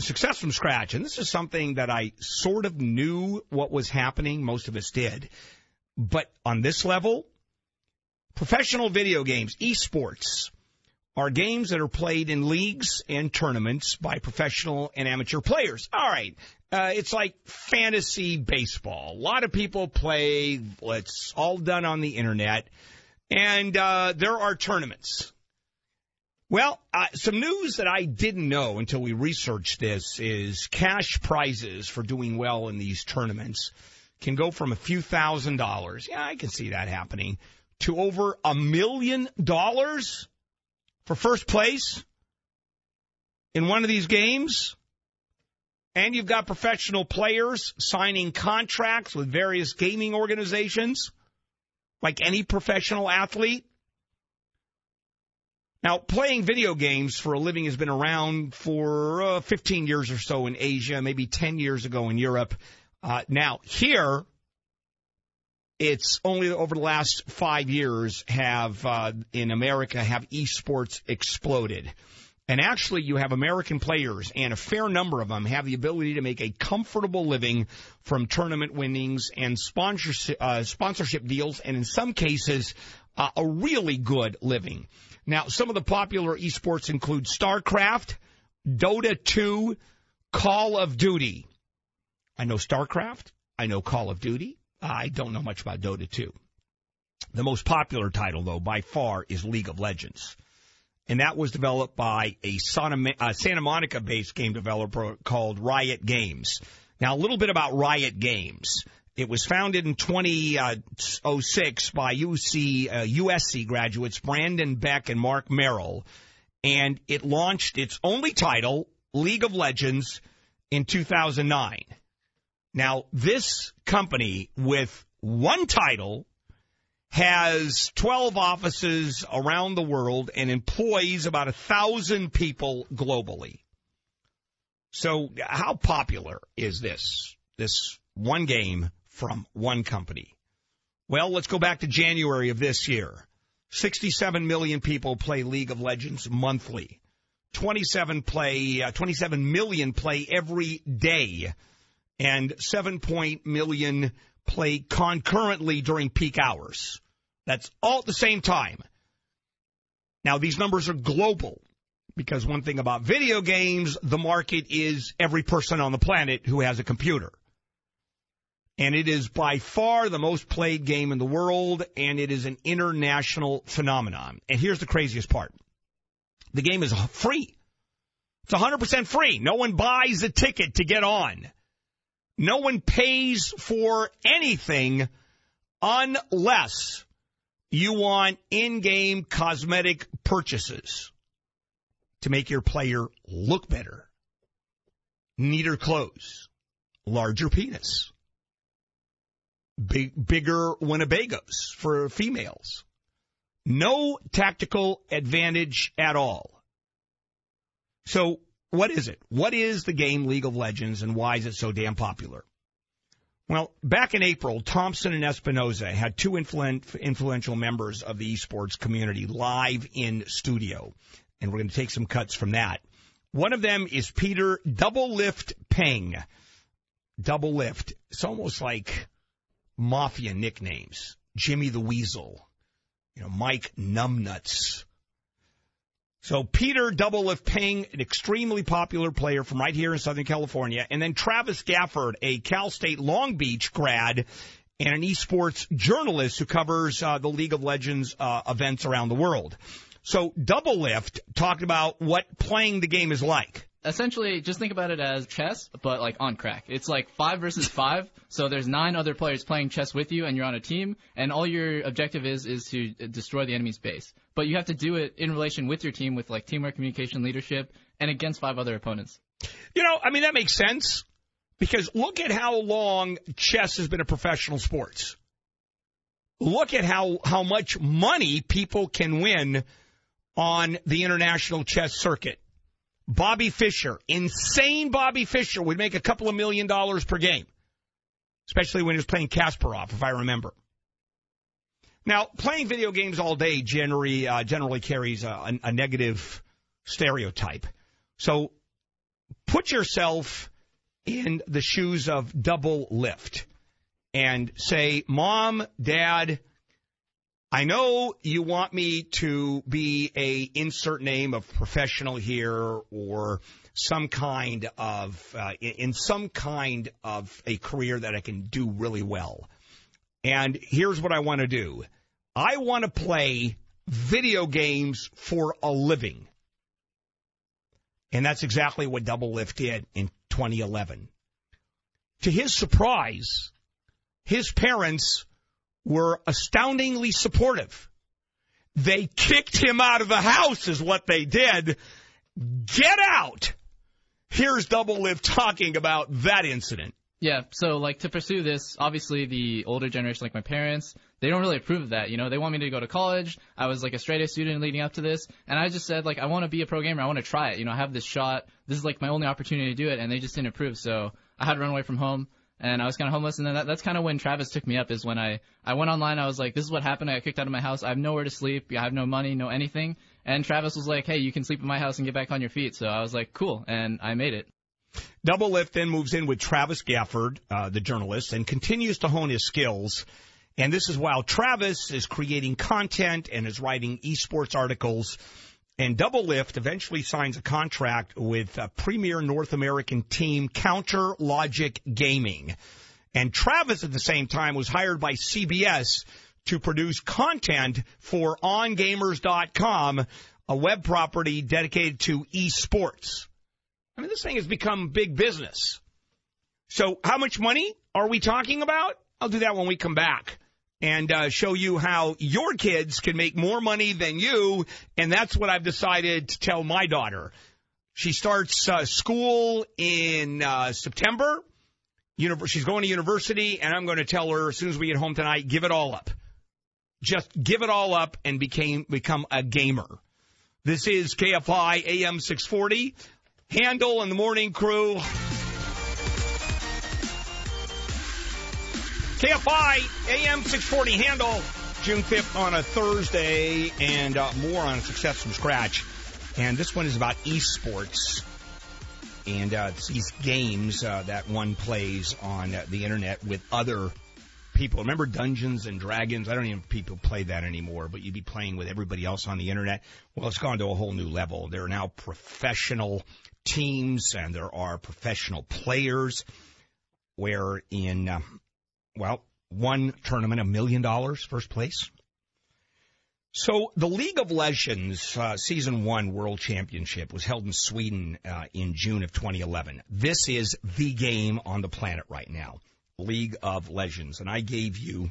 success from scratch. And this is something that I sort of knew what was happening. Most of us did. But on this level, professional video games, esports, are games that are played in leagues and tournaments by professional and amateur players. All right. It's like fantasy baseball. A lot of people play. It's all done on the internet. And there are tournaments. Well, some news that I didn't know until we researched this is cash prizes for doing well in these tournaments can go from a few $1,000s. Yeah, I can see that happening. To over $1 million for first place in one of these games. And you've got professional players signing contracts with various gaming organizations, like any professional athlete. Now, playing video games for a living has been around for 15 years or so in Asia, maybe 10 years ago in Europe. Now, here, it's only over the last 5 years in America have esports exploded. And actually, you have American players, and a fair number of them have the ability to make a comfortable living from tournament winnings and sponsorship deals, and in some cases, a really good living. Now, some of the popular esports include StarCraft, Dota 2, Call of Duty. I know StarCraft. I know Call of Duty. I don't know much about Dota 2. The most popular title, though, by far, is League of Legends. And that was developed by a Santa Monica-based game developer called Riot Games. Now, a little bit about Riot Games. It was founded in 2006 by USC graduates Brandon Beck and Mark Merrill. And it launched its only title, League of Legends, in 2009. Now, this company with one title has 12 offices around the world and employs about 1,000 people globally. So how popular is this one game from one company? Well, let's go back to January of this year. 67 million people play League of Legends monthly. 27 million play every day. And 7 million play concurrently during peak hours. That's all at the same time. Now, these numbers are global because one thing about video games, the market is every person on the planet who has a computer. And it is by far the most played game in the world, and it is an international phenomenon. And here's the craziest part. The game is free. It's 100% free. No one buys a ticket to get on. No one pays for anything unless you want in-game cosmetic purchases to make your player look better. Neater clothes, larger penis, bigger Winnebagos for females. No tactical advantage at all. So, what is it? What is the game League of Legends, and why is it so damn popular? Well, back in April, Thompson and Espinoza had two influential members of the esports community live in studio, and we're going to take some cuts from that. One of them is Peter Doublelift Peng. Doublelift. It's almost like mafia nicknames. Jimmy the Weasel. Mike Numbnuts. So Peter Doublelift Peng, an extremely popular player from right here in Southern California, and then Travis Gafford, a Cal State Long Beach grad and an esports journalist who covers the League of Legends events around the world. So Doublelift talked about what playing the game is like. Essentially, just think about it as chess, but like on crack. It's like 5 versus 5, so there's 9 other players playing chess with you, and you're on a team, and all your objective is to destroy the enemy's base. But you have to do it in relation with your team, with like teamwork, communication, leadership, and against 5 other opponents. That makes sense, because look at how long chess has been a professional sport. Look at how much money people can win on the international chess circuit. Bobby Fischer, insane Bobby Fischer, would make a couple of $1 million per game, especially when he was playing Kasparov, if I remember. Now, playing video games all day generally carries a negative stereotype. So put yourself in the shoes of Doublelift and say, Mom, Dad, I know you want me to be a insert name of professional here or some kind of, in some kind of a career that I can do really well. And here's what I want to do. I want to play video games for a living. And that's exactly what Doublelift did in 2011. To his surprise, his parents were astoundingly supportive. They kicked him out of the house is what they did. Get out! Here's Doublelift talking about that incident. Yeah, so, like, to pursue this, obviously the older generation, like my parents, they don't really approve of that, you know? They want me to go to college. I was, like, a straight-A student leading up to this, and I just said, like, I want to be a pro gamer. I want to try it. You know, I have this shot. This is, like, my only opportunity to do it, and they just didn't approve, so I had to run away from home, and I was kind of homeless, and then that's kind of when Travis took me up is when I went online. I was like, this is what happened. I got kicked out of my house. I have nowhere to sleep. I have no money, no anything. And Travis was like, hey, you can sleep in my house and get back on your feet. So I was like, cool, and I made it. Doublelift then moves in with Travis Gafford, the journalist, and continues to hone his skills. And this is while Travis is creating content and is writing esports articles. And Doublelift eventually signs a contract with premier North American team Counter Logic Gaming. And Travis, at the same time, was hired by CBS to produce content for OnGamers.com, a web property dedicated to esports. I mean, this thing has become big business. So how much money are we talking about? I'll do that when we come back and show you how your kids can make more money than you, and that's what I've decided to tell my daughter. She starts school in September. She's going to university, and I'm going to tell her as soon as we get home tonight, give it all up. Just give it all up and become a gamer. This is KFI AM 640. Handel and the morning crew. KFI AM 640 Handel, June 5th on a Thursday, and more on Success from Scratch. And this one is about esports. And it's these games that one plays on the internet with other people. Remember Dungeons and Dragons? I don't even people play that anymore, but you'd be playing with everybody else on the internet. Well, it's gone to a whole new level. There are now professional teams and there are professional players where in, one tournament, $1 million first place. So the League of Legends Season 1 World Championship was held in Sweden in June of 2011. This is the game on the planet right now, League of Legends. And I gave you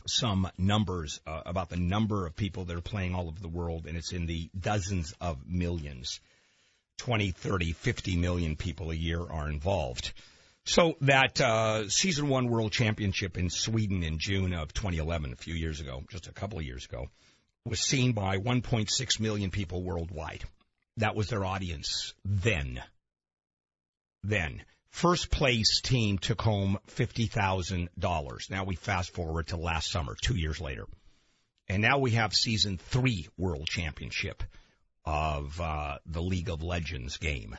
some numbers about the number of people that are playing all over the world, and it's in the dozens of millions. 20, 30, 50 million people a year are involved. So that Season 1 World Championship in Sweden in June of 2011, a few years ago, just a couple of years ago, was seen by 1.6 million people worldwide. That was their audience then. First place team took home $50,000. Now we fast forward to last summer, 2 years later. And now we have Season 3 World Championship of the League of Legends game.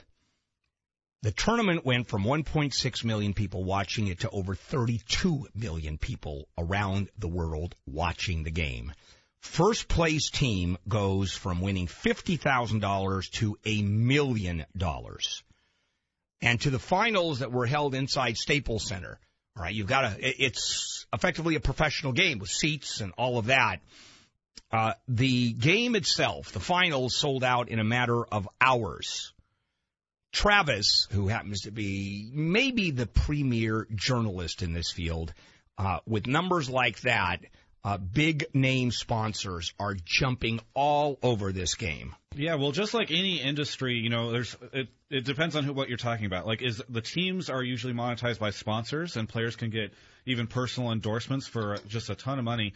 The tournament went from 1.6 million people watching it to over 32 million people around the world watching the game. First place team goes from winning $50,000 to $1 million. And to the finals that were held inside Staples Center. All right, it's effectively a professional game with seats and all of that. The game itself, the finals, sold out in a matter of hours. Travis, who happens to be maybe the premier journalist in this field, with numbers like that, big name sponsors are jumping all over this game. Yeah, well, just like any industry, you know, it depends on what you're talking about. Like, the teams are usually monetized by sponsors, and players can get even personal endorsements for just a ton of money.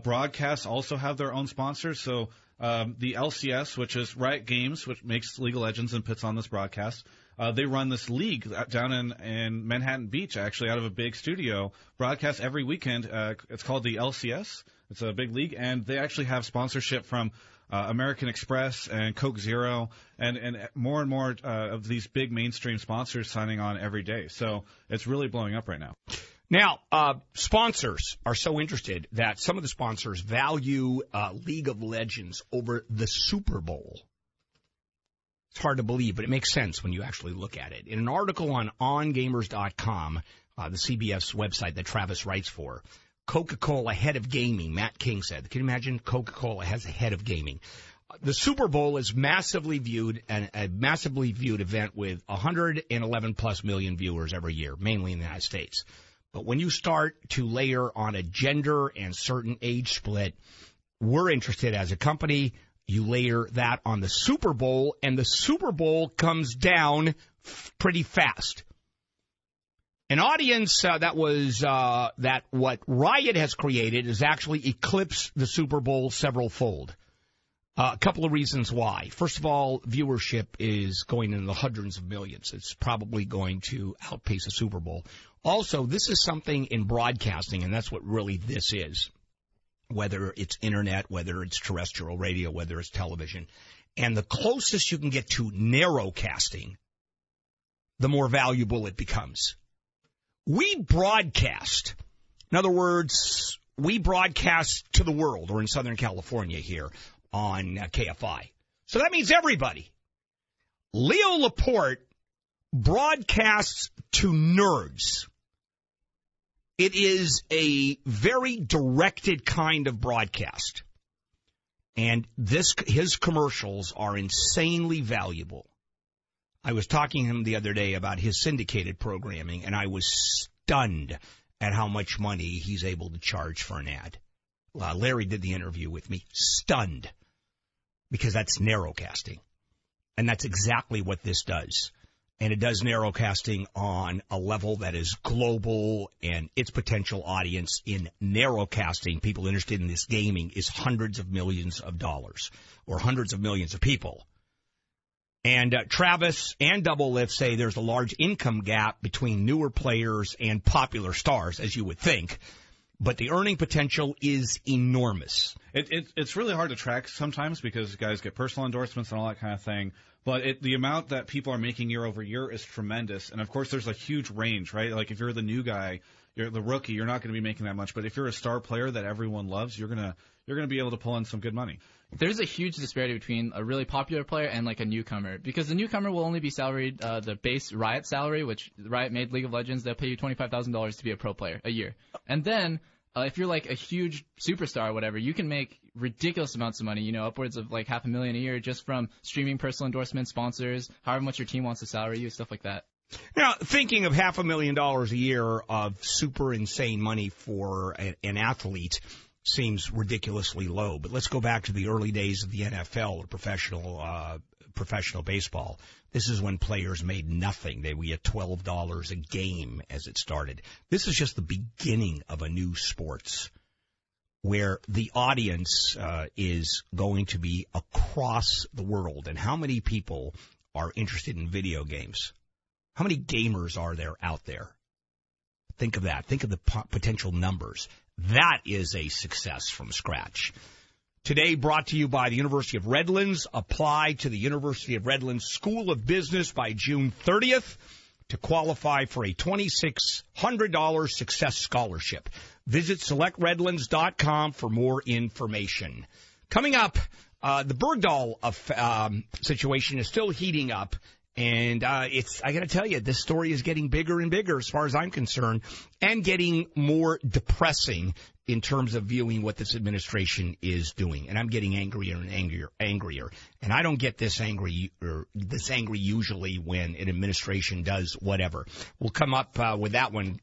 Broadcasts also have their own sponsors. So the LCS, which is Riot Games, which makes League of Legends and puts on this broadcast, they run this league down in Manhattan Beach, actually, out of a big studio, broadcast every weekend. It's called the LCS. It's a big league, and they actually have sponsorship from American Express and Coke Zero, and more of these big mainstream sponsors signing on every day. So it's really blowing up right now. Now, sponsors are so interested that some of the sponsors value League of Legends over the Super Bowl. It's hard to believe, but it makes sense when you actually look at it. In an article on ongamers.com, the CBS website that Travis writes for, Coca-Cola head of gaming, Matt King said. Can you imagine Coca-Cola has a head of gaming? The Super Bowl is massively viewed, and a massively viewed event with 111 plus million viewers every year, mainly in the United States. But when you start to layer on a gender and certain age split, we're interested as a company. You layer that on the Super Bowl, and the Super Bowl comes down pretty fast. An audience that what Riot has created has actually eclipsed the Super Bowl several-fold. A couple of reasons why. First of all, viewership is going in the hundreds of millions. It's probably going to outpace the Super Bowl. Also, this is something in broadcasting, and that's what really this is, whether it's internet, whether it's terrestrial radio, whether it's television. And the closest you can get to narrowcasting, the more valuable it becomes. We broadcast. In other words, we broadcast to the world, or in Southern California here on KFI. So that means everybody. Leo Laporte broadcasts to nerds. It is a very directed kind of broadcast. And his commercials are insanely valuable. I was talking to him the other day about his syndicated programming, and I was stunned at how much money he's able to charge for an ad. Larry did the interview with me. Stunned. Because that's narrowcasting. And that's exactly what this does. And it does narrowcasting on a level that is global, and its potential audience in narrowcasting, people interested in this gaming, is hundreds of millions of dollars, or hundreds of millions of people. And Travis and Doublelift say there's a large income gap between newer players and popular stars, as you would think. But the earning potential is enormous. It's really hard to track sometimes because guys get personal endorsements and all that kind of thing. But the amount that people are making year over year is tremendous. And, of course, there's a huge range, right? Like if you're the new guy, you're the rookie, you're not going to be making that much. But if you're a star player that everyone loves, you're gonna be able to pull in some good money. There's a huge disparity between a really popular player and like a newcomer, because the newcomer will only be salaried the base Riot salary, which Riot made League of Legends. They'll pay you $25,000 to be a pro player a year. And then if you're like a huge superstar or whatever, you can make ridiculous amounts of money, upwards of like $500,000 a year just from streaming, personal endorsements, sponsors, however much your team wants to salary you, stuff like that. Now, thinking of $500,000 a year of super insane money for an athlete seems ridiculously low. But let's go back to the early days of the NFL or professional baseball. This is when players made nothing. They would get $12 a game as it started. This is just the beginning of a new sports where the audience is going to be across the world. And how many people are interested in video games? How many gamers are there out there? Think of that. Think of the potential numbers. That is a success from scratch. Today brought to you by the University of Redlands. Apply to the University of Redlands School of Business by June 30th to qualify for a $2,600 success scholarship. Visit selectredlands.com for more information. Coming up, the Bergdahl situation is still heating up. And I got to tell you, this story is getting bigger and bigger as far as I'm concerned, and getting more depressing in terms of viewing what this administration is doing. And I'm getting angrier and angrier. And I don't get this angry usually when an administration does whatever. We'll come up with that one.